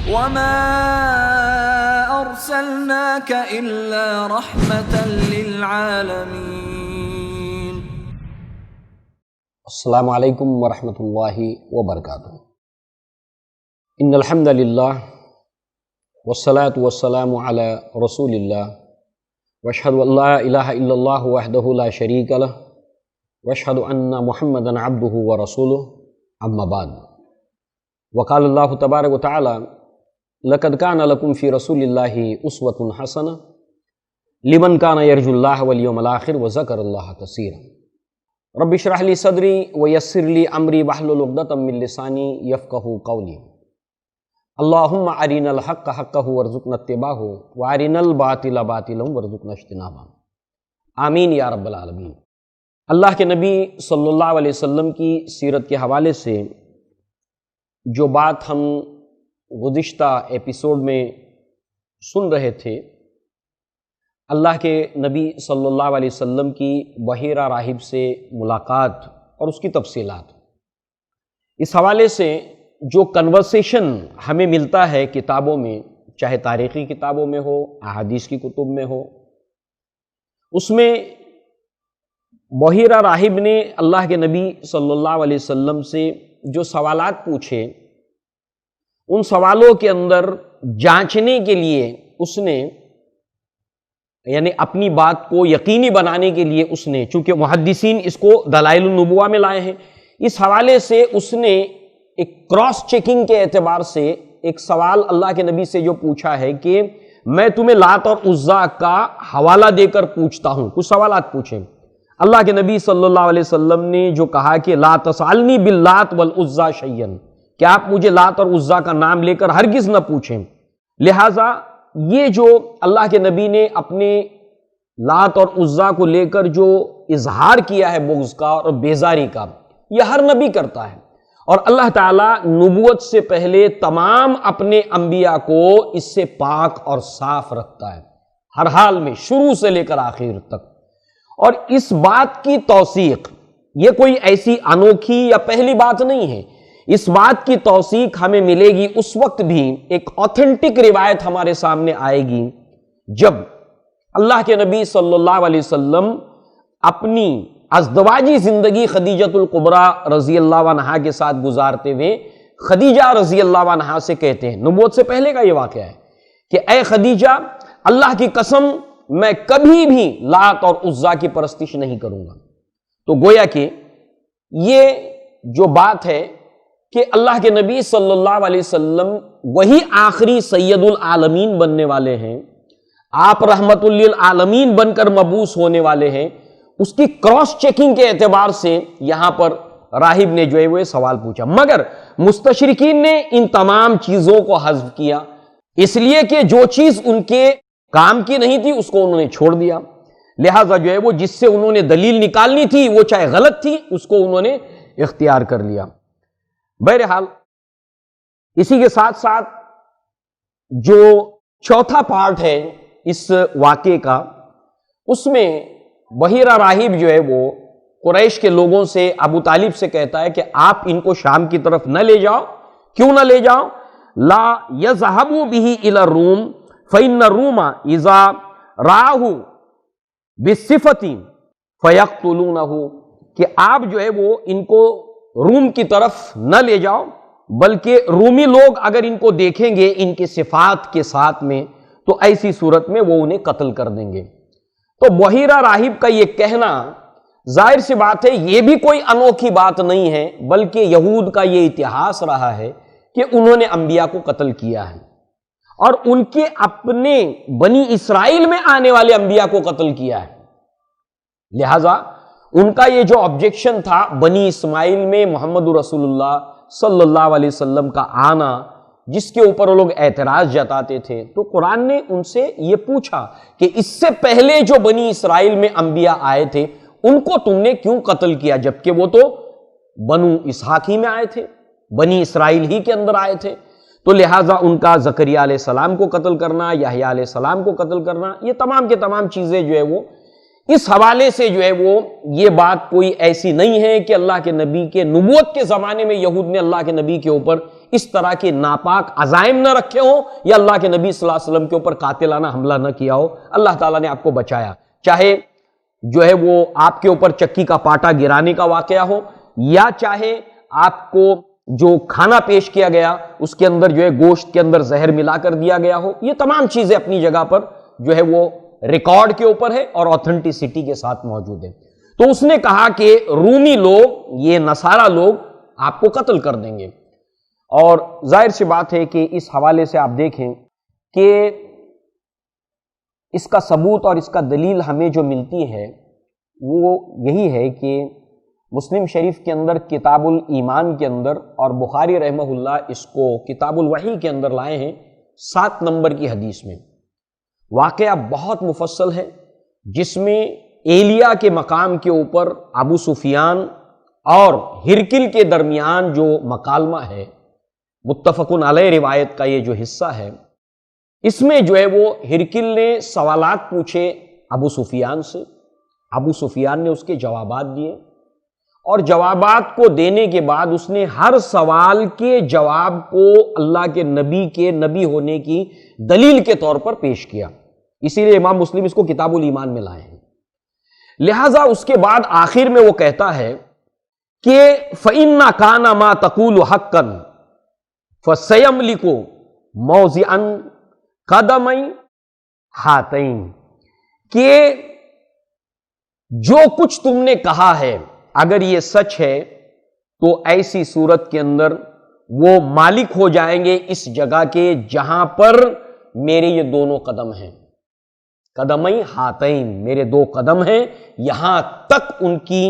وما أرسلناك إلا رحمة للعالمين. السلام علیکم ورحمۃ اللہ وبرکاتہ. ان الحمد للہ والصلاة والسلام علی رسول اللہ واشہد ان لا الہ الا اللہ وحدہ لا شریک لہ واشہد ان محمدا عبدہ ورسولہ اما بعد. وقال اللہ تبارک وتعالی لقد کان لکم فی رسول اللہ اسوۃ حسنہ لمن کان یرجو اللہ والیوم الآخر وذکر اللہ کثیرا. رب اشرح لی صدری ویسر لی امری واحلل عقدۃ من لسانی یفقہوا قولی. اللہم ارنا الحق حقہ وارزقنا اتباعہ وارنا الباطل باطلا وارزقنا اجتنابہ. آمین یا رب العالمین. اللہ کے نبی صلی اللہ علیہ وسلم کی سیرت کے حوالے سے جو بات ہم گزشتہ ایپیسوڈ میں سن رہے تھے، اللہ کے نبی صلی اللہ علیہ وسلم کی بحیرہ راہب سے ملاقات اور اس کی تفصیلات، اس حوالے سے جو کنورسیشن ہمیں ملتا ہے کتابوں میں، چاہے تاریخی کتابوں میں ہو، احادیث کی کتب میں ہو، اس میں بحیرہ راہب نے اللہ کے نبی صلی اللہ علیہ وسلم سے جو سوالات پوچھے، ان سوالوں کے اندر جانچنے کے لیے اس نے، یعنی اپنی بات کو یقینی بنانے کے لیے اس نے، چونکہ محدثین اس کو دلائل النبوہ میں لائے ہیں، اس حوالے سے اس نے ایک کراس چیکنگ کے اعتبار سے ایک سوال اللہ کے نبی سے جو پوچھا ہے کہ میں تمہیں لات اور عزیٰ کا حوالہ دے کر پوچھتا ہوں. کچھ سوالات پوچھیں. اللہ کے نبی صلی اللہ علیہ وسلم نے جو کہا کہ لا تسألنی باللات والعزیٰ شیئا، کہ آپ مجھے لات اور عزیٰ کا نام لے کر ہرگز نہ پوچھیں. لہٰذا یہ جو اللہ کے نبی نے اپنے لات اور عزیٰ کو لے کر جو اظہار کیا ہے بغض کا اور بیزاری کا، یہ ہر نبی کرتا ہے، اور اللہ تعالیٰ نبوت سے پہلے تمام اپنے انبیاء کو اس سے پاک اور صاف رکھتا ہے، ہر حال میں، شروع سے لے کر آخر تک. اور اس بات کی توثیق یہ کوئی ایسی انوکھی یا پہلی بات نہیں ہے. اس بات کی توثیق ہمیں ملے گی اس وقت بھی، ایک اوتھینٹک روایت ہمارے سامنے آئے گی جب اللہ کے نبی صلی اللہ علیہ وسلم اپنی ازدواجی زندگی خدیجۃ الکبریٰ رضی اللہ عنہا کے ساتھ گزارتے ہوئے خدیجہ رضی اللہ عنہا سے کہتے ہیں، نبوت سے پہلے کا یہ واقعہ ہے، کہ اے خدیجہ، اللہ کی قسم میں کبھی بھی لات اور عزیٰ کی پرستش نہیں کروں گا. تو گویا کہ یہ جو بات ہے کہ اللہ کے نبی صلی اللہ علیہ وسلم وہی آخری سید العالمین بننے والے ہیں، آپ رحمت للعالمین بن کر مبعوث ہونے والے ہیں، اس کی کراس چیکنگ کے اعتبار سے یہاں پر راہب نے جو ہے وہ سوال پوچھا. مگر مستشرقین نے ان تمام چیزوں کو حذف کیا، اس لیے کہ جو چیز ان کے کام کی نہیں تھی اس کو انہوں نے چھوڑ دیا. لہٰذا جو ہے وہ جس سے انہوں نے دلیل نکالنی تھی وہ چاہے غلط تھی، اس کو انہوں نے اختیار کر لیا. بہرحال اسی کے ساتھ ساتھ جو چوتھا پارٹ ہے اس واقعے کا، اس میں بحیرہ راہب جو ہے وہ قریش کے لوگوں سے، ابو طالب سے کہتا ہے کہ آپ ان کو شام کی طرف نہ لے جاؤ. کیوں نہ لے جاؤ؟ لا یذهبوا به الى الروم فإن الروم اذا رآه بالصفة فيقتلونه، کہ آپ جو ہے وہ ان کو روم کی طرف نہ لے جاؤ، بلکہ رومی لوگ اگر ان کو دیکھیں گے ان کے صفات کے ساتھ میں تو ایسی صورت میں وہ انہیں قتل کر دیں گے. تو بحیرہ راہب کا یہ کہنا ظاہر سی بات ہے یہ بھی کوئی انوکھی بات نہیں ہے، بلکہ یہود کا یہ اتہاس رہا ہے کہ انہوں نے انبیاء کو قتل کیا ہے، اور ان کے اپنے بنی اسرائیل میں آنے والے انبیاء کو قتل کیا ہے. لہذا ان کا یہ جو آبجیکشن تھا بنی اسماعیل میں محمد رسول اللہ صلی اللہ علیہ وسلم کا آنا، جس کے اوپر وہ لوگ اعتراض جتاتے تھے، تو قرآن نے ان سے یہ پوچھا کہ اس سے پہلے جو بنی اسرائیل میں انبیاء آئے تھے ان کو تم نے کیوں قتل کیا، جبکہ وہ تو بنو اسحاق ہی میں آئے تھے، بنی اسرائیل ہی کے اندر آئے تھے. تو لہٰذا ان کا زکریا علیہ السلام کو قتل کرنا، یحییٰ علیہ السلام کو قتل کرنا، یہ تمام کے تمام چیزیں جو ہے وہ اس حوالے سے جو ہے وہ یہ بات کوئی ایسی نہیں ہے کہ اللہ کے نبی کے نبوت کے زمانے میں یہود نے اللہ کے نبی کے اوپر اس طرح کے ناپاک عزائم نہ رکھے ہوں یا اللہ کے نبی صلی اللہ علیہ وسلم کے اوپر قاتلانہ حملہ نہ کیا ہو، اللہ تعالیٰ نے آپ کو بچایا، چاہے جو ہے وہ آپ کے اوپر چکی کا پاٹا گرانے کا واقعہ ہو، یا چاہے آپ کو جو کھانا پیش کیا گیا اس کے اندر جو ہے گوشت کے اندر زہر ملا کر دیا گیا ہو، یہ تمام چیزیں اپنی جگہ پر جو ہے وہ ریکارڈ کے اوپر ہے اور آتھنٹسٹی کے ساتھ موجود ہے۔ تو اس نے کہا کہ رومی لوگ، یہ نصارہ لوگ آپ کو قتل کر دیں گے، اور ظاہر سی بات ہے کہ اس حوالے سے آپ دیکھیں کہ اس کا ثبوت اور اس کا دلیل ہمیں جو ملتی ہے وہ یہی ہے کہ مسلم شریف کے اندر کتاب الایمان کے اندر، اور بخاری رحمہ اللہ اس کو کتاب الوحی کے اندر لائے ہیں 7 نمبر کی حدیث میں، واقعہ بہت مفصل ہے جس میں ایلیا کے مقام کے اوپر ابو سفیان اور ہرکل کے درمیان جو مکالمہ ہے، متفقن علیہ روایت کا یہ جو حصہ ہے، اس میں جو ہے وہ ہرکل نے سوالات پوچھے ابو سفیان سے، ابو سفیان نے اس کے جوابات دیے، اور جوابات کو دینے کے بعد اس نے ہر سوال کے جواب کو اللہ کے نبی ہونے کی دلیل کے طور پر پیش کیا، اسی لیے امام مسلم اس کو کتاب الایمان میں لائے ہیں۔ لہٰذا اس کے بعد آخر میں وہ کہتا ہے کہ فَإِنَّ كَانَ مَا تَقُولُ حَقًّا فَسَيَمْلِكُ مَوْضِعًا قَدَمَيْ ہاتَيْن، کہ جو کچھ تم نے کہا ہے اگر یہ سچ ہے تو ایسی صورت کے اندر وہ مالک ہو جائیں گے اس جگہ کے جہاں پر میرے یہ دونوں قدم ہیں، قدمئی ہاتین، میرے 2 قدم ہیں، یہاں تک ان کی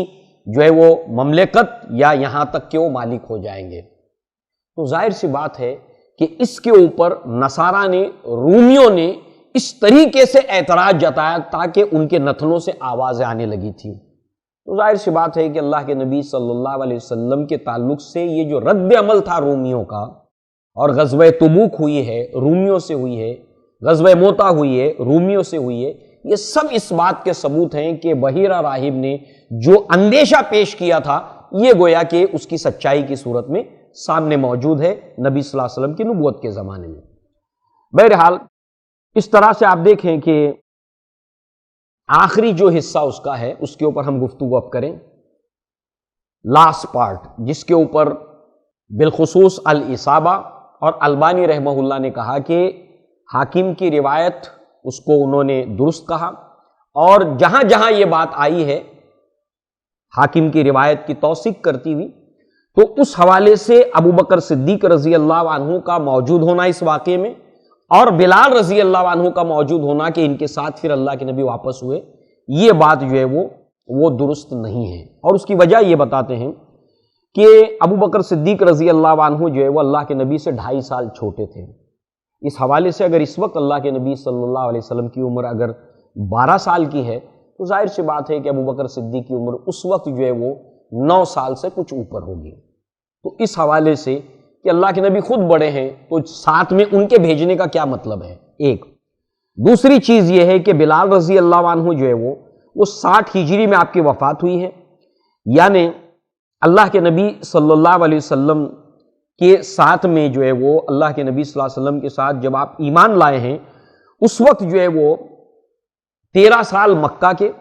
جو ہے وہ مملکت، یا یہاں تک کہ وہ مالک ہو جائیں گے۔ تو ظاہر سی بات ہے کہ اس کے اوپر نصارہ نے، رومیوں نے اس طریقے سے اعتراض جتایا تاکہ ان کے نتنوں سے آوازیں آنے لگی تھی۔ تو ظاہر سی بات ہے کہ اللہ کے نبی صلی اللہ علیہ وسلم کے تعلق سے یہ جو رد عمل تھا رومیوں کا، اور غزوہ تبوک ہوئی ہے رومیوں سے ہوئی ہے، غزوہ موتا ہوئی ہے رومیوں سے ہوئی ہے، یہ سب اس بات کے ثبوت ہیں کہ بحیرہ راہب نے جو اندیشہ پیش کیا تھا یہ گویا کہ اس کی سچائی کی صورت میں سامنے موجود ہے نبی صلی اللہ علیہ وسلم کی نبوت کے زمانے میں۔ بہرحال اس طرح سے آپ دیکھیں کہ آخری جو حصہ اس کا ہے اس کے اوپر ہم گفتگو اب کریں، لاسٹ پارٹ، جس کے اوپر بالخصوص الاصابہ اور البانی رحمہ اللہ نے کہا کہ حاکم کی روایت اس کو انہوں نے درست کہا، اور جہاں جہاں یہ بات آئی ہے حاکم کی روایت کی توثیق کرتی ہوئی، تو اس حوالے سے ابو بکر صدیق رضی اللہ عنہ کا موجود ہونا اس واقعے میں، اور بلال رضی اللہ عنہ کا موجود ہونا کہ ان کے ساتھ پھر اللہ کے نبی واپس ہوئے، یہ بات جو ہے وہ درست نہیں ہے۔ اور اس کی وجہ یہ بتاتے ہیں کہ ابو بکر صدیق رضی اللہ عنہ جو ہے وہ اللہ کے نبی سے 2.5 سال چھوٹے تھے۔ اس حوالے سے اگر اس وقت اللہ کے نبی صلی اللہ علیہ وسلم کی عمر اگر 12 سال کی ہے تو ظاہر سی بات ہے کہ ابو بکر صدیق کی عمر اس وقت جو ہے وہ 9 سال سے کچھ اوپر ہوگی۔ تو اس حوالے سے کہ اللہ کے نبی خود بڑے ہیں تو ساتھ میں ان کے بھیجنے کا کیا مطلب ہے، ایک۔ دوسری چیز یہ ہے کہ بلال رضی اللہ عنہ جو ہے وہ 60 ہجری میں آپ کی وفات ہوئی ہے، یعنی اللہ کے نبی صلی اللہ علیہ وسلم کے ساتھ میں جو ہے وہ اللہ کے نبی صلی اللہ علیہ وسلم کے ساتھ جب آپ ایمان لائے ہیں اس وقت جو ہے وہ 13 سال مکہ کے،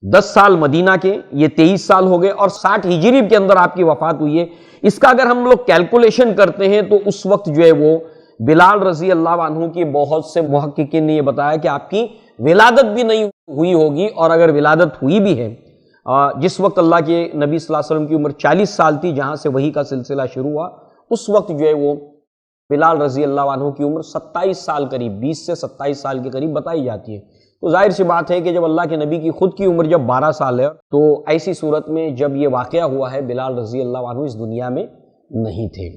10 سال مدینہ کے، یہ 23 سال ہو گئے، اور 60 ہجری کے اندر آپ کی وفات ہوئی ہے۔ اس کا اگر ہم لوگ کیلکولیشن کرتے ہیں تو اس وقت جو ہے وہ بلال رضی اللہ عنہ کی بہت سے محققین نے یہ بتایا کہ آپ کی ولادت بھی نہیں ہوئی ہوگی، اور اگر ولادت ہوئی بھی ہے جس وقت اللہ کے نبی صلی اللہ علیہ وسلم کی عمر 40 سال تھی، جہاں سے وحی کا سلسلہ شروع ہوا، اس وقت جو ہے وہ بلال رضی اللہ عنہ کی عمر 27 سال قریب، 20 سے 27 سال کے قریب بتائی جاتی ہے۔ تو ظاہر سی بات ہے کہ جب اللہ کے نبی کی خود کی عمر جب 12 سال ہے تو ایسی صورت میں جب یہ واقعہ ہوا ہے بلال رضی اللہ عنہ اس دنیا میں نہیں تھے۔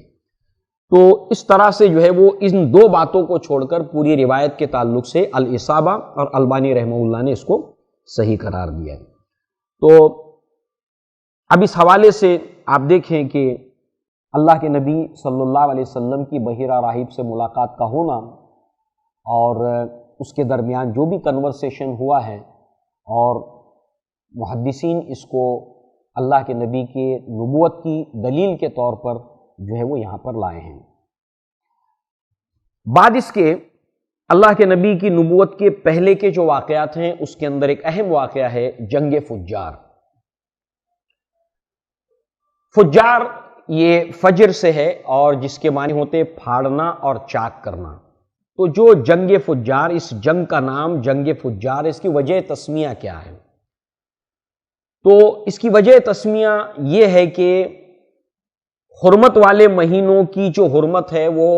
تو اس طرح سے جو ہے وہ ان 2 باتوں کو چھوڑ کر پوری روایت کے تعلق سے الاصابہ اور البانی رحمہ اللہ نے اس کو صحیح قرار دیا ہے۔ تو اب اس حوالے سے آپ دیکھیں کہ اللہ کے نبی صلی اللہ علیہ وسلم کی بحیرہ راہب سے ملاقات کا ہونا، اور اس کے درمیان جو بھی کنورسیشن ہوا ہے، اور محدثین اس کو اللہ کے نبی کے نبوت کی دلیل کے طور پر جو ہے وہ یہاں پر لائے ہیں۔ بعد اس کے اللہ کے نبی کی نبوت کے پہلے کے جو واقعات ہیں اس کے اندر ایک اہم واقعہ ہے جنگ فجار۔ فجار یہ فجر سے ہے اور جس کے معنی ہوتے پھاڑنا اور چاک کرنا۔ تو جو جنگ فجار، اس جنگ کا نام جنگ فجار، اس کی وجہ تسمیہ کیا ہے؟ تو اس کی وجہ تسمیہ یہ ہے کہ حرمت والے مہینوں کی جو حرمت ہے وہ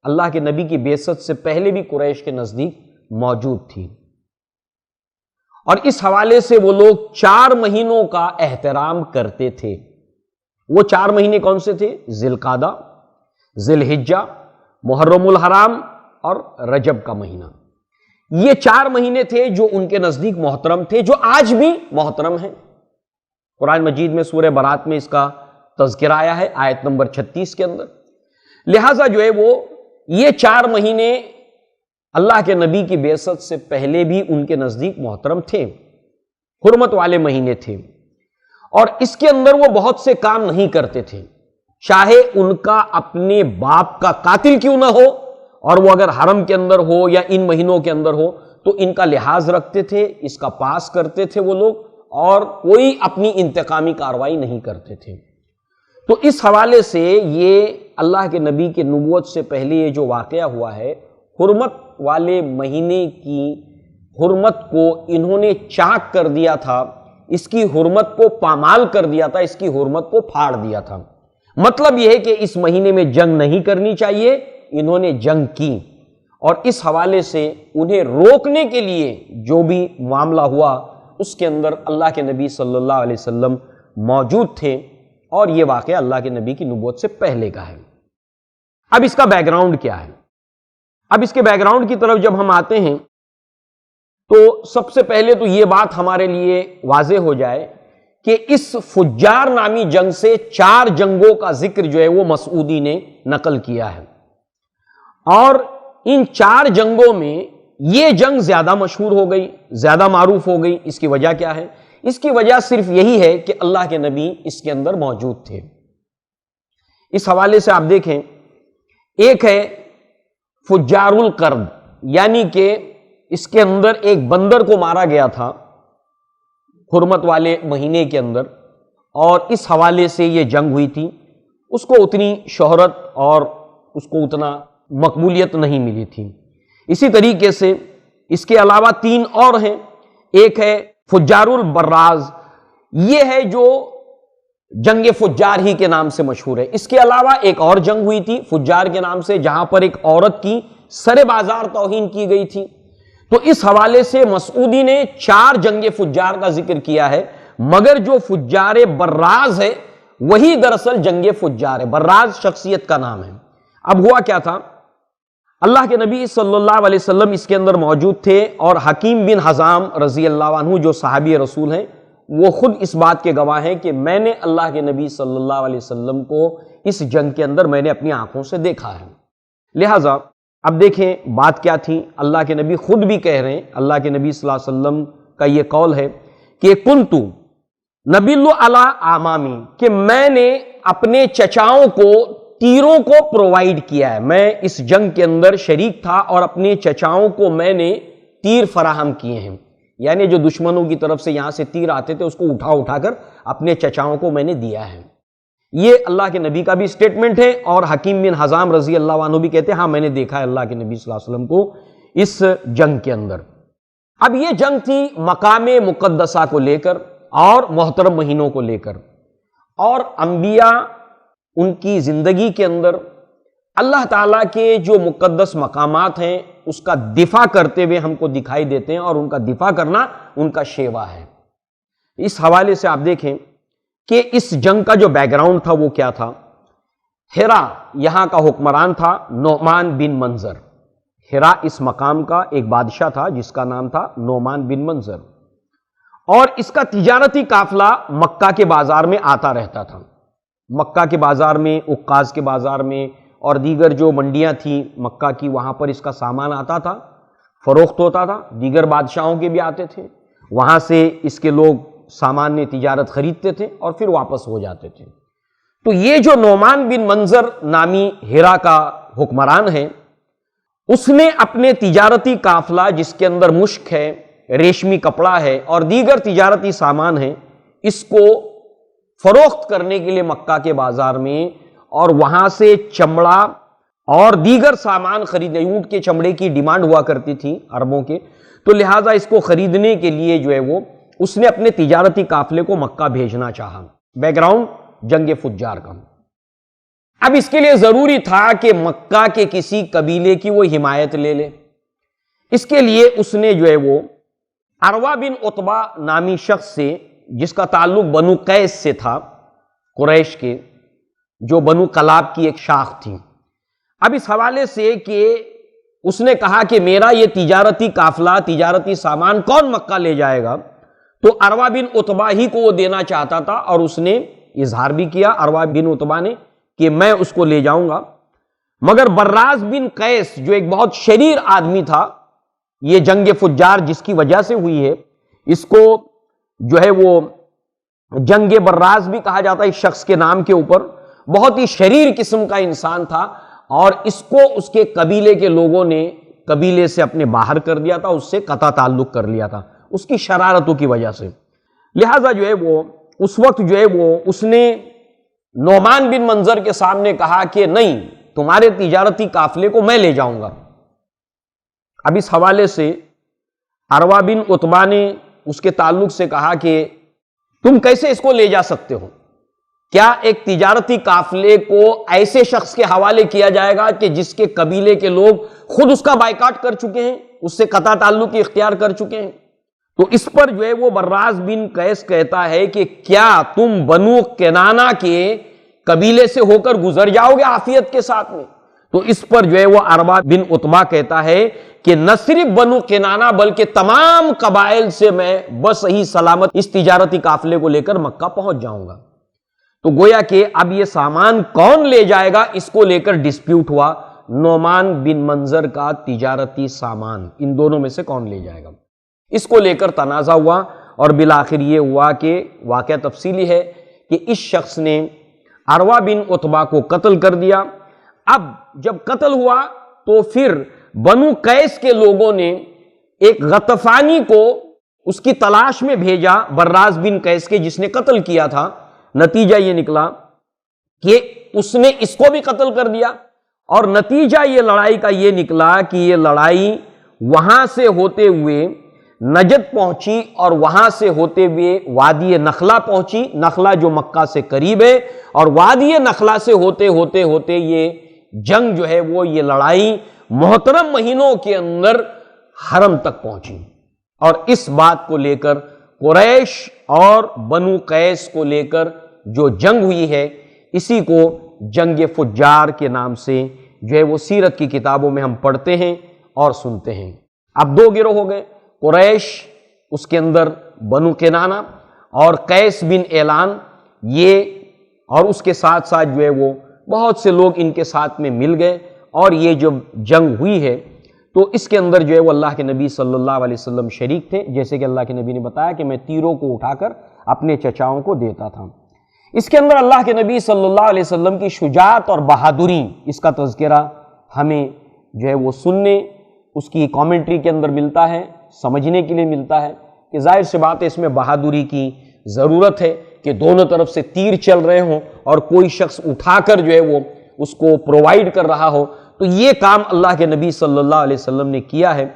اللہ کے نبی کی بعثت سے پہلے بھی قریش کے نزدیک موجود تھی، اور اس حوالے سے وہ لوگ 4 مہینوں کا احترام کرتے تھے۔ وہ 4 مہینے کون سے تھے؟ ذی القعدہ، ذی الحجہ، محرم الحرام اور رجب کا مہینہ۔ یہ 4 مہینے تھے جو ان کے نزدیک محترم تھے، جو آج بھی محترم ہیں۔ قرآن مجید میں سورہ برات میں اس کا تذکرہ آیا ہے آیت نمبر 36 کے اندر۔ لہٰذا جو ہے وہ یہ 4 مہینے اللہ کے نبی کی بعثت سے پہلے بھی ان کے نزدیک محترم تھے، حرمت والے مہینے تھے، اور اس کے اندر وہ بہت سے کام نہیں کرتے تھے، چاہے ان کا اپنے باپ کا قاتل کیوں نہ ہو، اور وہ اگر حرم کے اندر ہو یا ان مہینوں کے اندر ہو تو ان کا لحاظ رکھتے تھے، اس کا پاس کرتے تھے وہ لوگ، اور کوئی اپنی انتقامی کارروائی نہیں کرتے تھے۔ تو اس حوالے سے یہ اللہ کے نبی کے نبوت سے پہلے یہ جو واقعہ ہوا ہے، حرمت والے مہینے کی حرمت کو انہوں نے چاک کر دیا تھا، اس کی حرمت کو پامال کر دیا تھا، اس کی حرمت کو پھاڑ دیا تھا۔ مطلب یہ ہے کہ اس مہینے میں جنگ نہیں کرنی چاہیے، انہوں نے جنگ کی، اور اس حوالے سے انہیں روکنے کے لیے جو بھی معاملہ ہوا اس کے اندر اللہ کے نبی صلی اللہ علیہ وسلم موجود تھے، اور یہ واقعہ اللہ کے نبی کی نبوت سے پہلے کا ہے۔ اب اس کا بیک گراؤنڈ کیا ہے؟ اب اس کے بیک گراؤنڈ کی طرف جب ہم آتے ہیں تو سب سے پہلے تو یہ بات ہمارے لیے واضح ہو جائے کہ اس فجار نامی جنگ سے 4 جنگوں کا ذکر جو ہے وہ مسعودی نے نقل کیا ہے، اور ان 4 جنگوں میں یہ جنگ زیادہ مشہور ہو گئی، زیادہ معروف ہو گئی۔ اس کی وجہ کیا ہے؟ اس کی وجہ صرف یہی ہے کہ اللہ کے نبی اس کے اندر موجود تھے۔ اس حوالے سے آپ دیکھیں، ایک ہے فجار القرد، یعنی کہ اس کے اندر ایک بندر کو مارا گیا تھا حرمت والے مہینے کے اندر، اور اس حوالے سے یہ جنگ ہوئی تھی۔ اس کو اتنی شہرت اور اس کو اتنا مقبولیت نہیں ملی تھی۔ اسی طریقے سے اس کے علاوہ 3 اور ہیں، ایک ہے فجار البراز، یہ ہے جو جنگ فجار ہی کے نام سے مشہور ہے۔ اس کے علاوہ ایک اور جنگ ہوئی تھی فجار کے نام سے، جہاں پر ایک عورت کی سر بازار توہین کی گئی تھی۔ تو اس حوالے سے مسعودی نے 4 جنگ فجار کا ذکر کیا ہے، مگر جو فجار براز ہے وہی دراصل جنگ فجار ہے۔ براز شخصیت کا نام ہے۔ اب ہوا کیا تھا؟ اللہ کے نبی صلی اللہ علیہ وسلم اس کے اندر موجود تھے، اور حکیم بن حزام رضی اللہ عنہ جو صحابی رسول ہیں وہ خود اس بات کے گواہ ہیں کہ میں نے اللہ کے نبی صلی اللہ علیہ وسلم کو اس جنگ کے اندر میں نے اپنی آنکھوں سے دیکھا ہے۔ لہٰذا اب دیکھیں بات کیا تھی، اللہ کے نبی خود بھی کہہ رہے ہیں، اللہ کے نبی صلی اللہ علیہ وسلم کا یہ قول ہے کہ کنتو نبیل علی امامی، کہ میں نے اپنے چچاؤں کو تیروں کو پرووائڈ کیا ہے، میں اس جنگ کے اندر شریک تھا اور اپنے چچاؤں کو میں نے تیر فراہم کیے ہیں، یعنی جو دشمنوں کی طرف سے یہاں سے تیر آتے تھے اس کو اٹھا کر اپنے چچاؤں کو میں نے دیا ہے۔ یہ اللہ کے نبی کا بھی سٹیٹمنٹ ہے، اور حکیم بن حزام رضی اللہ عنہ بھی کہتے ہیں ہاں میں نے دیکھا ہے اللہ کے نبی صلی اللہ علیہ وسلم کو اس جنگ کے اندر۔ اب یہ جنگ تھی مقام مقدسہ کو لے کر اور محترم مہینوں کو لے کر، اور انبیاء ان کی زندگی کے اندر اللہ تعالیٰ کے جو مقدس مقامات ہیں اس کا دفاع کرتے ہوئے ہم کو دکھائی دیتے ہیں، اور ان کا دفاع کرنا ان کا شیوا ہے۔ اس حوالے سے آپ دیکھیں کہ اس جنگ کا جو بیک گراؤنڈ تھا وہ کیا تھا۔ ہرا یہاں کا حکمران تھا نعمان بن منظر۔ ہرا اس مقام کا ایک بادشاہ تھا جس کا نام تھا نعمان بن منظر، اور اس کا تجارتی قافلہ مکہ کے بازار میں آتا رہتا تھا۔ مکہ کے بازار میں، عکاظ کے بازار میں اور دیگر جو منڈیاں تھیں مکہ کی، وہاں پر اس کا سامان آتا تھا، فروخت ہوتا تھا، دیگر بادشاہوں کے بھی آتے تھے، وہاں سے اس کے لوگ سامان تجارت خریدتے تھے اور پھر واپس ہو جاتے تھے۔ تو یہ جو نعمان بن منظر نامی ہیرا کا حکمران ہے، اس نے اپنے تجارتی قافلہ جس کے اندر مشک ہے، ریشمی کپڑا ہے اور دیگر تجارتی سامان ہے، اس کو فروخت کرنے کے لیے مکہ کے بازار میں، اور وہاں سے چمڑا اور دیگر سامان خریدنے، اونٹ کے چمڑے کی ڈیمانڈ ہوا کرتی تھی عربوں کے، تو لہٰذا اس کو خریدنے کے لیے جو ہے وہ اس نے اپنے تجارتی قافلے کو مکہ بھیجنا چاہا۔ بیک گراؤنڈ جنگ فجار کا۔ اب اس کے لیے ضروری تھا کہ مکہ کے کسی قبیلے کی وہ حمایت لے لے۔ اس کے لیے اس نے جو ہے وہ عروہ بن عتبہ نامی شخص سے، جس کا تعلق بنو قیس سے تھا، قریش کے، جو بنو کلاب کی ایک شاخ تھی۔ اب اس حوالے سے کہ اس نے کہا کہ میرا یہ تجارتی قافلہ، تجارتی سامان کون مکہ لے جائے گا، تو عروہ بن عتبہ ہی کو وہ دینا چاہتا تھا، اور اس نے اظہار بھی کیا عروہ بن عتبہ نے کہ میں اس کو لے جاؤں گا۔ مگر براز بن قیس جو ایک بہت شریر آدمی تھا، یہ جنگ فجار جس کی وجہ سے ہوئی ہے، اس کو جو ہے وہ جنگ براز بھی کہا جاتا ہے اس شخص کے نام کے اوپر، بہت ہی شریر قسم کا انسان تھا، اور اس کو اس کے قبیلے کے لوگوں نے قبیلے سے اپنے باہر کر دیا تھا، اس سے قطع تعلق کر لیا تھا اس کی شرارتوں کی وجہ سے۔ لہٰذا جو ہے وہ اس وقت جو ہے وہ اس نے نعمان بن منظر کے سامنے کہا کہ نہیں، تمہارے تجارتی قافلے کو میں لے جاؤں گا۔ اب اس حوالے سے عروہ بن عتبہ نے اس کے تعلق سے کہا کہ تم کیسے اس کو لے جا سکتے ہو؟ کیا ایک تجارتی قافلے کو ایسے شخص کے حوالے کیا جائے گا کہ جس کے قبیلے کے لوگ خود اس کا بائیکاٹ کر چکے ہیں، اس سے قطع تعلق اختیار کر چکے ہیں؟ تو اس پر جو ہے وہ براز بن قیس کہتا ہے کہ کیا تم بنو کنانہ کے قبیلے سے ہو کر گزر جاؤ گے عافیت کے ساتھ میں؟ تو اس پر جو ہے وہ عروہ بن عتبہ کہتا ہے کہ نہ صرف بنو کنانہ بلکہ تمام قبائل سے میں بس صحیح سلامت اس تجارتی قافلے کو لے کر مکہ پہنچ جاؤں گا۔ تو گویا کہ اب یہ سامان کون لے جائے گا، اس کو لے کر ڈسپیوٹ ہوا، نعمان بن منظر کا تجارتی سامان ان دونوں میں سے کون لے جائے گا، اس کو لے کر تنازع ہوا، اور بالآخر یہ ہوا کہ واقعہ تفصیلی ہے کہ اس شخص نے عروہ بن عتبہ کو قتل کر دیا۔ اب جب قتل ہوا تو پھر بنو قیس کے لوگوں نے ایک غطفانی کو اس کی تلاش میں بھیجا، براز بن قیس کے جس نے قتل کیا تھا۔ نتیجہ یہ نکلا کہ اس نے اس کو بھی قتل کر دیا، اور نتیجہ یہ لڑائی کا یہ نکلا کہ یہ لڑائی وہاں سے ہوتے ہوئے نجد پہنچی، اور وہاں سے ہوتے ہوئے وادی نخلا پہنچی، نخلا جو مکہ سے قریب ہے، اور وادی نخلا سے ہوتے ہوتے یہ جنگ جو ہے وہ یہ لڑائی محترم مہینوں کے اندر حرم تک پہنچی۔ اور اس بات کو لے کر قریش اور بنو قیس کو لے کر جو جنگ ہوئی ہے، اسی کو جنگ فجار کے نام سے جو ہے وہ سیرت کی کتابوں میں ہم پڑھتے ہیں اور سنتے ہیں۔ اب دو گروہ ہو گئے، قریش، اس کے اندر بنو کنانہ اور قیس بن اعلان، یہ اور اس کے ساتھ ساتھ جو ہے وہ بہت سے لوگ ان کے ساتھ میں مل گئے، اور یہ جو جنگ ہوئی ہے تو اس کے اندر جو ہے وہ اللہ کے نبی صلی اللہ علیہ وسلم شریک تھے، جیسے کہ اللہ کے نبی نے بتایا کہ میں تیروں کو اٹھا کر اپنے چچاؤں کو دیتا تھا۔ اس کے اندر اللہ کے نبی صلی اللہ علیہ وسلم کی شجاعت اور بہادری، اس کا تذکرہ ہمیں جو ہے وہ سننے، اس کی کامنٹری کے اندر ملتا ہے، سمجھنے کے لیے ملتا ہے کہ ظاہر سی بات ہے اس میں بہادری کی ضرورت ہے کہ دونوں طرف سے تیر چل رہے ہوں اور کوئی شخص اٹھا کر جو ہے وہ اس کو پرووائڈ کر رہا ہو، تو یہ کام اللہ کے نبی صلی اللہ علیہ وسلم نے کیا ہے۔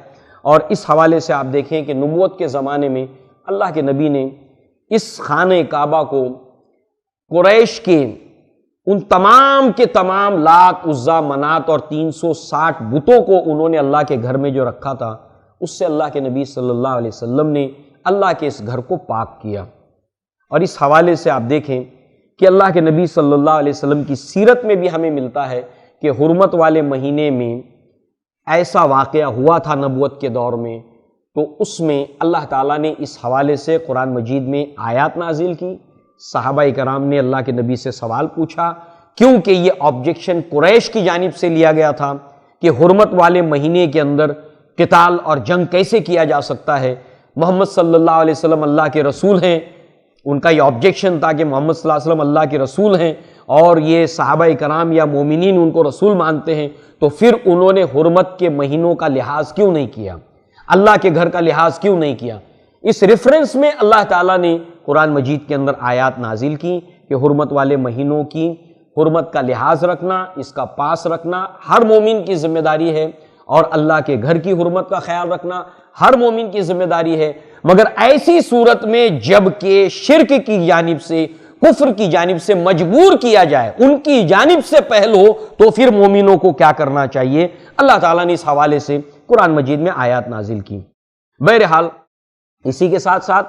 اور اس حوالے سے آپ دیکھیں کہ نبوت کے زمانے میں اللہ کے نبی نے اس خانہ کعبہ کو قریش کے ان تمام کے تمام لات، عزا، منات اور 360 بتوں کو انہوں نے اللہ کے گھر میں جو رکھا تھا، اس سے اللہ کے نبی صلی اللہ علیہ وسلم نے اللہ کے اس گھر کو پاک کیا۔ اور اس حوالے سے آپ دیکھیں کہ اللہ کے نبی صلی اللہ علیہ وسلم کی سیرت میں بھی ہمیں ملتا ہے کہ حرمت والے مہینے میں ایسا واقعہ ہوا تھا نبوت کے دور میں، تو اس میں اللہ تعالیٰ نے اس حوالے سے قرآن مجید میں آیات نازل کی، صحابہ کرام نے اللہ کے نبی سے سوال پوچھا، کیونکہ یہ آبجیکشن قریش کی جانب سے لیا گیا تھا کہ حرمت والے مہینے کے اندر قتال اور جنگ کیسے کیا جا سکتا ہے، محمد صلی اللہ علیہ وسلم اللہ کے رسول ہیں، ان کا یہ آبجیکشن تھا کہ محمد صلی اللہ علیہ وسلم اللہ کے رسول ہیں اور یہ صحابہ کرام یا مومنین ان کو رسول مانتے ہیں، تو پھر انہوں نے حرمت کے مہینوں کا لحاظ کیوں نہیں کیا؟ اللہ کے گھر کا لحاظ کیوں نہیں کیا؟ اس ریفرنس میں اللہ تعالیٰ نے قرآن مجید کے اندر آیات نازل کی کہ حرمت والے مہینوں کی حرمت کا لحاظ رکھنا، اس کا پاس رکھنا ہر مومن کی ذمہ داری ہے، اور اللہ کے گھر کی حرمت کا خیال رکھنا ہر مومن کی ذمہ داری ہے، مگر ایسی صورت میں جب کہ شرک کی جانب سے، کفر کی جانب سے مجبور کیا جائے، ان کی جانب سے پہل ہو، تو پھر مومنوں کو کیا کرنا چاہیے؟ اللہ تعالیٰ نے اس حوالے سے قرآن مجید میں آیات نازل کی۔ بہرحال اسی کے ساتھ ساتھ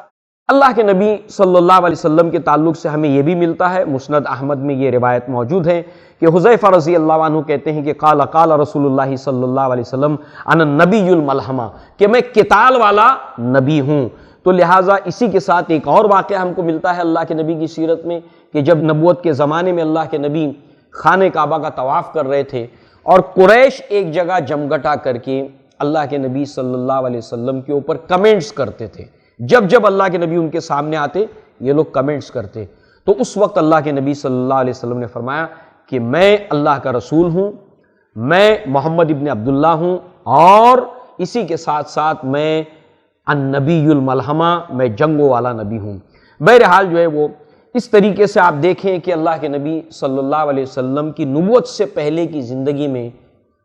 اللہ کے نبی صلی اللہ علیہ وسلم کے تعلق سے ہمیں یہ بھی ملتا ہے، مسند احمد میں یہ روایت موجود ہے کہ حذیفہ رضی اللہ عنہ کہتے ہیں کہ قال قال رسول اللہ صلی اللہ علیہ وسلم انا النبی الملحمہ، کہ میں قتال والا نبی ہوں۔ تو لہٰذا اسی کے ساتھ ایک اور واقعہ ہم کو ملتا ہے اللہ کے نبی کی سیرت میں کہ جب نبوت کے زمانے میں اللہ کے نبی خانہ کعبہ کا طواف کر رہے تھے اور قریش ایک جگہ جمگٹا کر کے اللہ کے نبی صلی اللہ علیہ وسلم کے اوپر کمنٹس کرتے تھے، جب اللہ کے نبی ان کے سامنے آتے یہ لوگ کمنٹس کرتے، تو اس وقت اللہ کے نبی صلی اللہ علیہ وسلم نے فرمایا کہ میں اللہ کا رسول ہوں، میں محمد ابن عبداللہ ہوں، اور اسی کے ساتھ ساتھ میں النبی الملحمہ، میں جنگوں والا نبی ہوں۔ بہرحال جو ہے وہ اس طریقے سے آپ دیکھیں کہ اللہ کے نبی صلی اللہ علیہ وسلم کی نبوت سے پہلے کی زندگی میں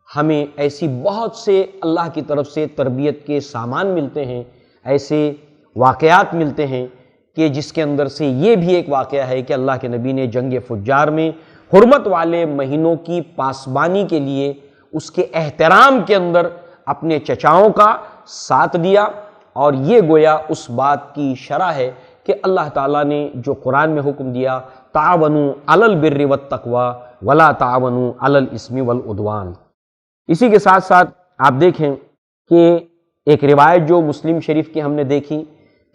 ہمیں ایسی بہت سے اللہ کی طرف سے تربیت کے سامان ملتے ہیں، ایسے واقعات ملتے ہیں کہ جس کے اندر سے یہ بھی ایک واقعہ ہے کہ اللہ کے نبی نے جنگ فجار میں حرمت والے مہینوں کی پاسبانی کے لیے اس کے احترام کے اندر اپنے چچاؤں کا ساتھ دیا، اور یہ گویا اس بات کی شرح ہے کہ اللہ تعالیٰ نے جو قرآن میں حکم دیا تعاونوا علی البر والتقوی ولا تعاونوا علی الاثم والعدوان۔ اسی کے ساتھ ساتھ آپ دیکھیں کہ ایک روایت جو مسلم شریف کی ہم نے دیکھی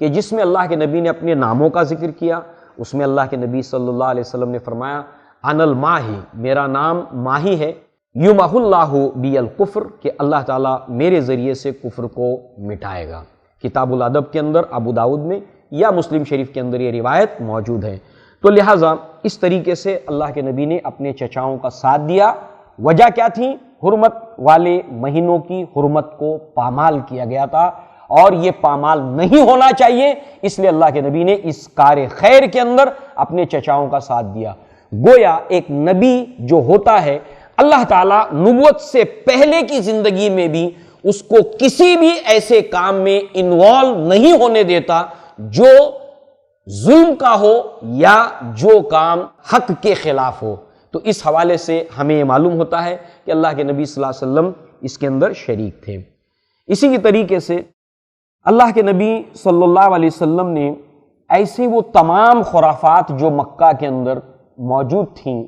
کہ جس میں اللہ کے نبی نے اپنے ناموں کا ذکر کیا، اس میں اللہ کے نبی صلی اللہ علیہ وسلم نے فرمایا انا الماہی، میرا نام ماہی ہے، یمحو اللہ بی الکفر، کہ اللہ تعالیٰ میرے ذریعے سے کفر کو مٹائے گا۔ کتاب الادب کے اندر ابو داؤد میں یا مسلم شریف کے اندر یہ روایت موجود ہے۔ تو لہٰذا اس طریقے سے اللہ کے نبی نے اپنے چچاؤں کا ساتھ دیا۔ وجہ کیا تھی؟ حرمت والے مہینوں کی حرمت کو پامال کیا گیا تھا، اور یہ پامال نہیں ہونا چاہیے، اس لیے اللہ کے نبی نے اس کار خیر کے اندر اپنے چچاؤں کا ساتھ دیا۔ گویا ایک نبی جو ہوتا ہے اللہ تعالیٰ نبوت سے پہلے کی زندگی میں بھی اس کو کسی بھی ایسے کام میں انوالو نہیں ہونے دیتا جو ظلم کا ہو یا جو کام حق کے خلاف ہو۔ تو اس حوالے سے ہمیں یہ معلوم ہوتا ہے کہ اللہ کے نبی صلی اللہ علیہ وسلم اس کے اندر شریک تھے۔ اسی کی طریقے سے اللہ کے نبی صلی اللہ علیہ وسلم نے ایسے وہ تمام خرافات جو مکہ کے اندر موجود تھیں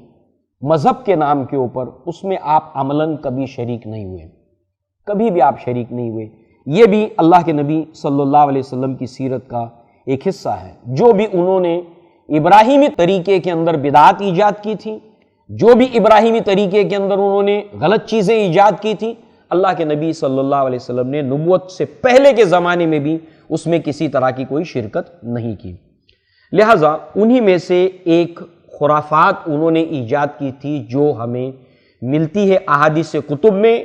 مذہب کے نام کے اوپر، اس میں آپ عملاً کبھی شریک نہیں ہوئے، کبھی بھی آپ شریک نہیں ہوئے۔ یہ بھی اللہ کے نبی صلی اللہ علیہ وسلم کی سیرت کا ایک حصہ ہے۔ جو بھی انہوں نے ابراہیمی طریقے کے اندر بدعات ایجاد کی تھی، جو بھی ابراہیمی طریقے کے اندر انہوں نے غلط چیزیں ایجاد کی تھی، اللہ کے نبی صلی اللہ علیہ وسلم نے نبوت سے پہلے کے زمانے میں بھی اس میں کسی طرح کی کوئی شرکت نہیں کی۔ لہٰذا انہی میں سے ایک خرافات انہوں نے ایجاد کی تھی جو ہمیں ملتی ہے احادیث کتب میں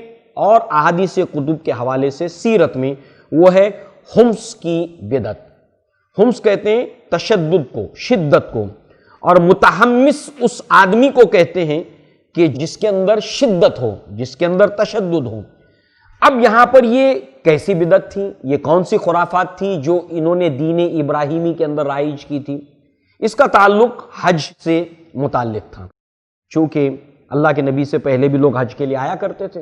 اور احادیث کتب کے حوالے سے سیرت میں، وہ ہے خمس کی بدعت۔ خمس کہتے ہیں تشدد کو، شدت کو، اور متحمس اس آدمی کو کہتے ہیں کہ جس کے اندر شدت ہو، جس کے اندر تشدد ہو۔ اب یہاں پر یہ کیسی بدعت تھی، یہ کون سی خرافات تھی جو انہوں نے دین ابراہیمی کے اندر رائج کی تھی؟ اس کا تعلق حج سے متعلق تھا، چونکہ اللہ کے نبی سے پہلے بھی لوگ حج کے لیے آیا کرتے تھے،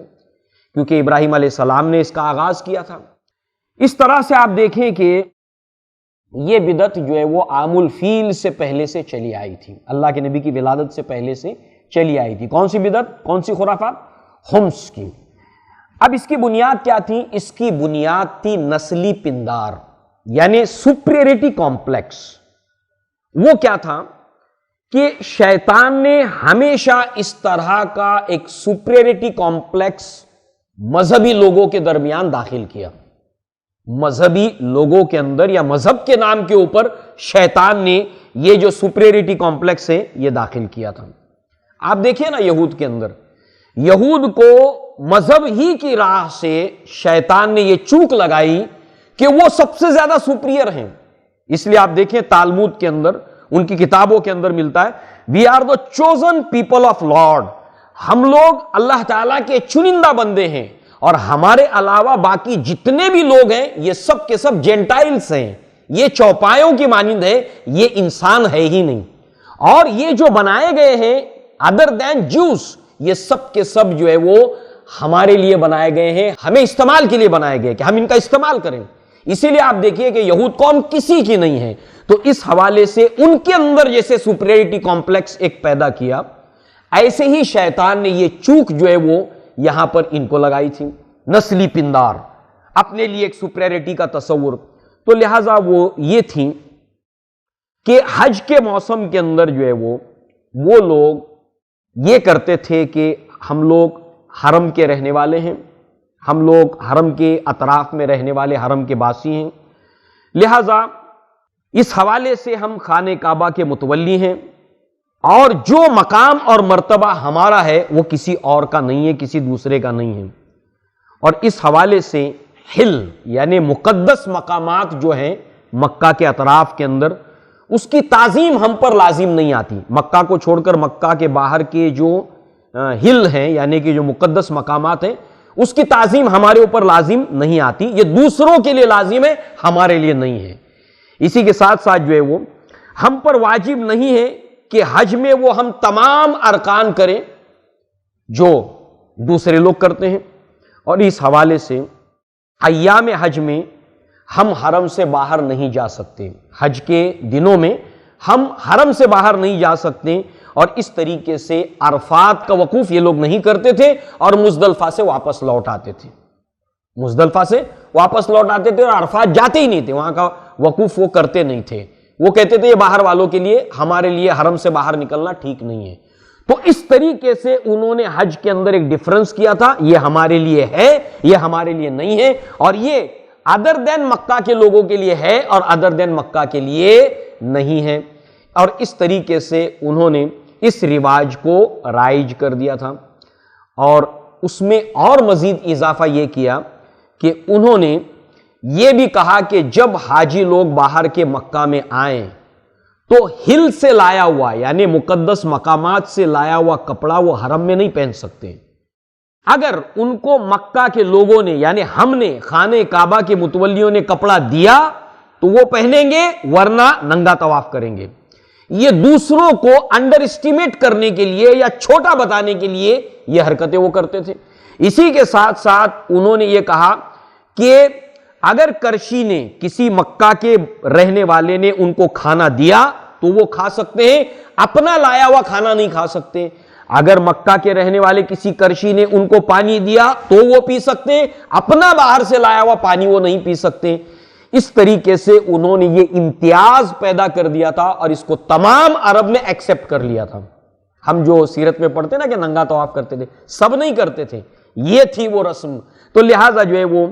کیونکہ ابراہیم علیہ السلام نے اس کا آغاز کیا تھا۔ اس طرح سے آپ دیکھیں کہ یہ بدعت جو ہے وہ عام الفیل سے پہلے سے چلی آئی تھی، اللہ کے نبی کی ولادت سے پہلے سے چلی آئی تھی۔ کون سی بدعت، کون سی خرافات؟ خمس کی۔ اب اس کی بنیاد کیا تھی؟ اس کی بنیاد تھی نسلی پندار، یعنی سپریورٹی کمپلیکس۔ وہ کیا تھا کہ شیطان نے ہمیشہ اس طرح کا ایک سپریورٹی کمپلیکس مذہبی لوگوں کے درمیان داخل کیا۔ مذہبی لوگوں کے اندر یا مذہب کے نام کے اوپر شیطان نے یہ جو سپریورٹی کمپلیکس ہے یہ داخل کیا تھا۔ آپ دیکھیں نا یہود کے اندر، یہود کو مذہب ہی کی راہ سے شیطان نے یہ چوک لگائی کہ وہ سب سے زیادہ سپریئر ہیں. اس لیے آپ دیکھیں تالمود کے اندر، ان کی کتابوں کے اندر ملتا ہے we are the chosen people of Lord, ہم لوگ اللہ تعالیٰ کے چنندہ بندے ہیں اور ہمارے علاوہ باقی جتنے بھی لوگ ہیں یہ سب کے سب جینٹائلز ہیں، یہ چوپایوں کی مانند ہے، یہ انسان ہے ہی نہیں. اور یہ جو بنائے گئے ہیں ادر دین جوز، یہ سب کے سب جو ہے وہ ہمارے لیے بنائے گئے ہیں، ہمیں استعمال کے لیے بنائے گئے کہ ہم ان کا استعمال کریں. اسی لیے آپ دیکھیے کہ یہود قوم کسی کی نہیں ہے. تو اس حوالے سے ان کے اندر جیسے سپریئرٹی کمپلیکس ایک پیدا کیا، ایسے ہی شیطان نے یہ چوک جو ہے وہ یہاں پر ان کو لگائی تھی، نسلی پندار، اپنے لیے ایک سپریئرٹی کا تصور. تو لہٰذا وہ یہ تھی کہ حج کے موسم کے اندر جو ہے وہ لوگ یہ کرتے تھے کہ ہم لوگ حرم کے رہنے والے ہیں، ہم لوگ حرم کے اطراف میں رہنے والے حرم کے باسی ہیں، لہذا اس حوالے سے ہم خانہ کعبہ کے متولی ہیں اور جو مقام اور مرتبہ ہمارا ہے وہ کسی اور کا نہیں ہے، کسی دوسرے کا نہیں ہے. اور اس حوالے سے حل یعنی مقدس مقامات جو ہیں مکہ کے اطراف کے اندر، اس کی تعظیم ہم پر لازم نہیں آتی. مکہ کو چھوڑ کر مکہ کے باہر کے جو ہل ہیں یعنی کہ جو مقدس مقامات ہیں اس کی تعظیم ہمارے اوپر لازم نہیں آتی، یہ دوسروں کے لیے لازم ہے، ہمارے لیے نہیں ہے. اسی کے ساتھ ساتھ جو ہے وہ ہم پر واجب نہیں ہے کہ حج میں وہ ہم تمام ارکان کریں جو دوسرے لوگ کرتے ہیں. اور اس حوالے سے ایام حج میں ہم حرم سے باہر نہیں جا سکتے، حج کے دنوں میں ہم حرم سے باہر نہیں جا سکتے. اور اس طریقے سے عرفات کا وقوف یہ لوگ نہیں کرتے تھے اور مزدلفہ سے واپس لوٹ آتے تھے، مزدلفہ سے واپس لوٹ آتے تھے اور عرفات جاتے ہی نہیں تھے، وہاں کا وقوف وہ کرتے نہیں تھے. وہ کہتے تھے یہ باہر والوں کے لیے، ہمارے لیے حرم سے باہر نکلنا ٹھیک نہیں ہے. تو اس طریقے سے انہوں نے حج کے اندر ایک ڈیفرنس کیا تھا، یہ ہمارے لیے ہے، یہ ہمارے لیے نہیں ہے، اور یہ ادر دین مکہ کے لوگوں کے لیے ہے اور ادر دین مکہ کے لیے نہیں ہے. اور اس طریقے سے انہوں نے اس رواج کو رائج کر دیا تھا. اور اس میں اور مزید اضافہ یہ کیا کہ انہوں نے یہ بھی کہا کہ جب حاجی لوگ باہر کے مکہ میں آئیں تو ہل سے لایا ہوا یعنی مقدس مقامات سے لایا ہوا کپڑا وہ حرم میں نہیں پہن سکتے. اگر ان کو مکہ کے لوگوں نے یعنی ہم نے خانہ کعبہ کے متولیوں نے کپڑا دیا تو وہ پہنیں گے، ورنہ ننگا طواف کریں گے. یہ دوسروں کو انڈر اسٹیمیٹ کرنے کے لیے یا چھوٹا بتانے کے لیے یہ حرکتیں وہ کرتے تھے. اسی کے ساتھ ساتھ انہوں نے یہ کہا کہ اگر کرشی نے کسی مکہ کے رہنے والے نے ان کو کھانا دیا تو وہ کھا سکتے ہیں، اپنا لایا ہوا کھانا نہیں کھا سکتے. اگر مکہ کے رہنے والے کسی کرشی نے ان کو پانی دیا تو وہ پی سکتے ہیں، اپنا باہر سے لایا ہوا پانی وہ نہیں پی سکتے. اس طریقے سے انہوں نے یہ امتیاز پیدا کر دیا تھا اور اس کو تمام عرب نے ایکسپٹ کر لیا تھا. ہم جو سیرت میں پڑھتے نا کہ ننگا طواف کرتے تھے، سب نہیں کرتے تھے، یہ تھی وہ رسم. تو لہٰذا جو ہے وہ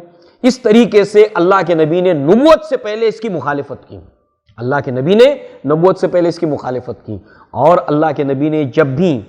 اس طریقے سے اللہ کے نبی نے نبوت سے پہلے اس کی مخالفت کی، اللہ کے نبی نے نبوت سے پہلے اس کی مخالفت کی. اور اللہ کے نبی نے جب بھی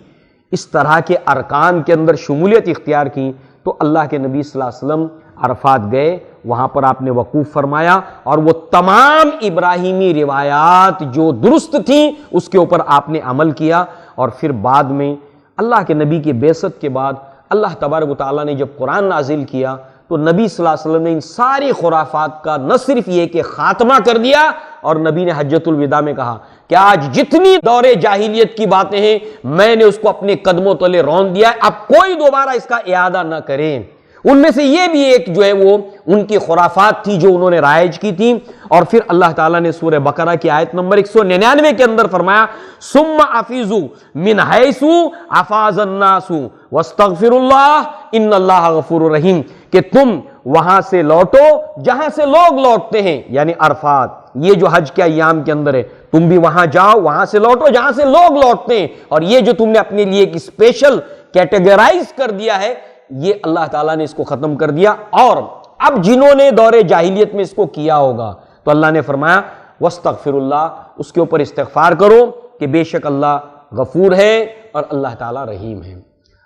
اس طرح کے ارکان کے اندر شمولیت اختیار کی تو اللہ کے نبی صلی اللہ علیہ وسلم عرفات گئے، وہاں پر آپ نے وقوف فرمایا اور وہ تمام ابراہیمی روایات جو درست تھیں اس کے اوپر آپ نے عمل کیا. اور پھر بعد میں اللہ کے نبی کی بعثت کے بعد اللہ تبارک و تعالیٰ نے جب قرآن نازل کیا تو نبی صلی اللہ علیہ وسلم نے ان ساری خرافات کا نہ صرف یہ کہ خاتمہ کر دیا، اور نبی نے حجۃ الوداع میں کہا کہ آج جتنی دور جاہلیت کی باتیں ہیں میں نے اس کو اپنے قدموں تلے رون دیا ہے، اب کوئی دوبارہ اس کا اعادہ نہ کریں. ان میں سے یہ بھی ایک جو ہے وہ ان کی خرافات تھی جو انہوں نے رائج کی تھی. اور پھر اللہ تعالیٰ نے سورہ بقرہ کی آیت نمبر 199 کے اندر فرمایا ثم افیضوا من حیث افاض الناس واستغفروا اللہ ان اللہ غفور رحیم، کہ تم وہاں سے لوٹو جہاں سے لوگ لوٹتے ہیں، یعنی عرفات، یہ جو حج کے ایام کے اندر ہے تم بھی وہاں جاؤ، وہاں سے لوٹو جہاں سے لوگ لوٹتے ہیں. اور یہ جو تم نے اپنے لیے ایک اسپیشل کیٹیگرائز کر دیا ہے یہ اللہ تعالیٰ نے اس کو ختم کر دیا. اور اب جنہوں نے دور جاہلیت میں اس کو کیا ہوگا تو اللہ نے فرمایا وَاسْتَغْفِرُ اللَّهِ، اس کے اوپر استغفار کرو کہ بے شک اللہ غفور ہے اور اللہ تعالیٰ رحیم ہے۔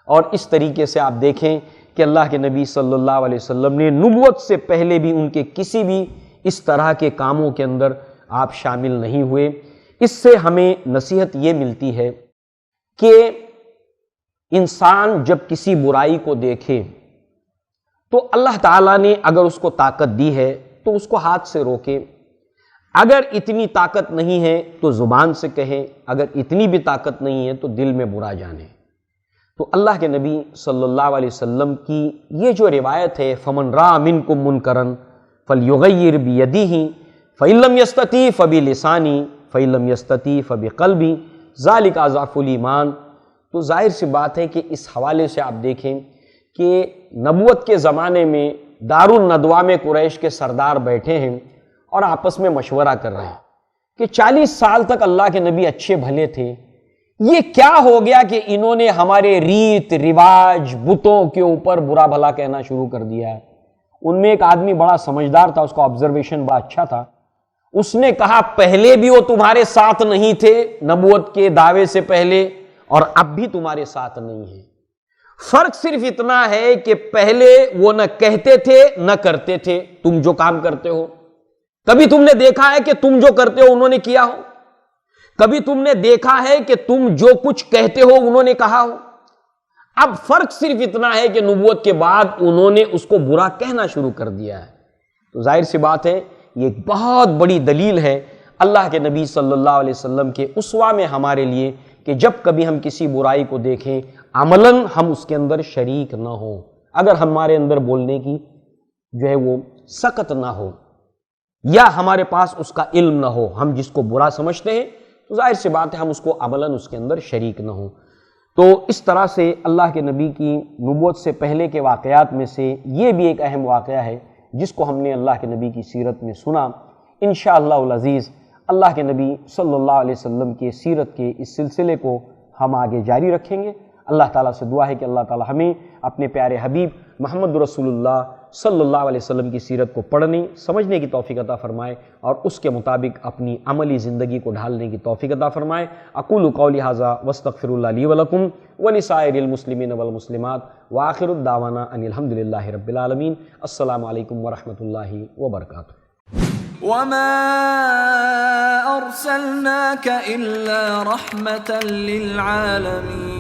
اور اس طریقے سے آپ دیکھیں کہ اللہ کے نبی صلی اللہ علیہ وسلم نے نبوت سے پہلے بھی ان کے کسی بھی اس طرح کے کاموں کے اندر آپ شامل نہیں ہوئے۔ اس سے ہمیں نصیحت یہ ملتی ہے کہ انسان جب کسی برائی کو دیکھے تو اللہ تعالیٰ نے اگر اس کو طاقت دی ہے تو اس کو ہاتھ سے روکے، اگر اتنی طاقت نہیں ہے تو زبان سے کہے، اگر اتنی بھی طاقت نہیں ہے تو دل میں برا جانے۔ تو اللہ کے نبی صلی اللہ علیہ وسلم کی یہ جو روایت ہے فَمَنْ رَأَىٰ مِنْكُم مُنْكَرًا فَلْيُغَيِّرْ بِيَدِهِ فَإِن لَّمْ يَسْتَطِعْ فَبِلِسَانِهِ فَإِن لَّمْ يَسْتَطِعْ فَبِقَلْبِهِ ذَلِكَ أَضْعَفُ الْإِيمَانِ۔ تو ظاہر سی بات ہے کہ اس حوالے سے آپ دیکھیں کہ نبوت کے زمانے میں دار الندوہ میں قریش کے سردار بیٹھے ہیں اور آپس میں مشورہ کر رہے ہیں کہ 40 سال تک اللہ کے نبی اچھے بھلے تھے، یہ کیا ہو گیا کہ انہوں نے ہمارے ریت رواج بتوں کے اوپر برا بھلا کہنا شروع کر دیا ہے۔ ان میں ایک آدمی بڑا سمجھدار تھا، اس کا آبزرویشن بڑا اچھا تھا، اس نے کہا پہلے بھی وہ تمہارے ساتھ نہیں تھے نبوت کے دعوے سے پہلے اور اب بھی تمہارے ساتھ نہیں ہیں، فرق صرف اتنا ہے کہ پہلے وہ نہ کہتے تھے نہ کرتے تھے تم جو کام کرتے ہو۔ کبھی تم نے دیکھا ہے کہ تم جو کرتے ہو انہوں نے کیا ہو؟ کبھی تم نے دیکھا ہے کہ تم جو کچھ کہتے ہو انہوں نے کہا ہو؟ اب فرق صرف اتنا ہے کہ نبوت کے بعد انہوں نے اس کو برا کہنا شروع کر دیا ہے۔ تو ظاہر سی بات ہے یہ ایک بہت بڑی دلیل ہے اللہ کے نبی صلی اللہ علیہ وسلم کے اسوہ میں ہمارے لیے کہ جب کبھی ہم کسی برائی کو دیکھیں عملاً ہم اس کے اندر شریک نہ ہوں، اگر ہمارے اندر بولنے کی جو ہے وہ سخت نہ ہو یا ہمارے پاس اس کا علم نہ ہو، ہم جس کو برا سمجھتے ہیں تو ظاہر سی بات ہے ہم اس کو عملاً اس کے اندر شریک نہ ہوں۔ تو اس طرح سے اللہ کے نبی کی نبوت سے پہلے کے واقعات میں سے یہ بھی ایک اہم واقعہ ہے جس کو ہم نے اللہ کے نبی کی سیرت میں سنا۔ انشاءاللہ العزیز اللہ کے نبی صلی اللہ علیہ وسلم کے سیرت کے اس سلسلے کو ہم آگے جاری رکھیں گے۔ اللہ تعالیٰ سے دعا ہے کہ اللہ تعالیٰ ہمیں اپنے پیارے حبیب محمد رسول اللہ صلی اللہ علیہ وسلم کی سیرت کو پڑھنے سمجھنے کی توفیق عطا فرمائے اور اس کے مطابق اپنی عملی زندگی کو ڈھالنے کی توفیق عطا فرمائے۔ اقول قولی ھذا واستغفر اللہ لی ولکم ولسائر المسلمین والمسلمات وآخر الدعوانا ان الحمد للہ رب العالمین۔ السلام علیکم ورحمۃ اللہ وبرکاتہ۔ وما أرسلناك إلا رحمة للعالمين